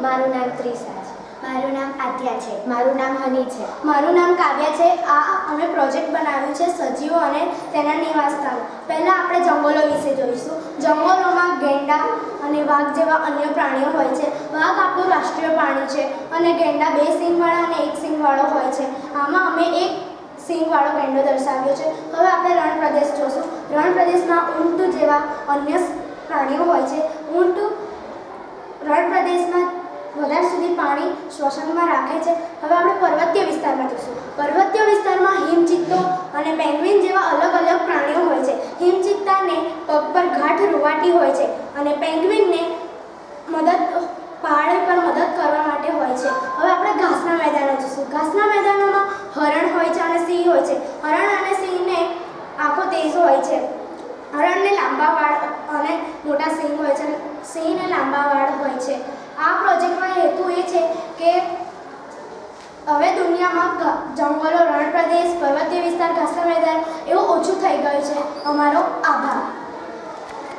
મારું નામ ત્રિષા છે. મારું નામ આદ્યા છે. મારું નામ હની છે. મારું નામ કાવ્યા છે. અમે પ્રોજેક્ટ બનાવ્યું છે સજીવો અને તેના નિવાસસ્થાનો. પહેલાં આપણે જંગલો વિશે જોઈશું. જંગલોમાં ગેંડા અને વાઘ જેવા અન્ય પ્રાણીઓ હોય છે. વાઘ આપણું રાષ્ટ્રીય પ્રાણી છે અને ગેંડા 2 સિંગવાળા અને 1 સિંગવાળો હોય છે. આમાં અમે 1 સિંગવાળો ગેંડો દર્શાવ્યો છે. હવે આપણે રણ પ્રદેશ જોઈશું. રણ પ્રદેશમાં ઊંટ જેવા અન્ય પ્રાણીઓ હોય છે. ઊંટ રણ પ્રદેશમાં વધારે સુધી પાણી શ્વસનમાં રાખે છે. હવે આપણે પર્વતીય વિસ્તારમાં જઈશું. પર્વતીય વિસ્તારમાં હિમચિત્તો અને પેંગ્વિન જેવા અલગ અલગ પ્રાણીઓ હોય છે. હિમચિત્તાને પગ પર ગાંઠ રૂવાટી હોય છે અને પેંગ્વિનને પહાડ પર મદદ કરવા માટે હોય છે. હવે આપણે ઘાસના મેદાનો જોઈશું. ઘાસના મેદાનોમાં હરણ હોય છે અને સિંહ હોય છે. હરણ અને સિંહને આંખો તેજ હોય છે. હરણને લાંબા વાળ અને મોટા સિંગ હોય છે. સિંહને લાંબા વાળ હોય છે. આ પ્રોજેક્ટનો હેતુ એ છે કે હવે દુનિયામાં જંગલો, રણ પ્રદેશ, પર્વતીય વિસ્તાર, ઘાસના મેદાન એવું ઓછું થઈ ગયું છે. અમારો આભાર.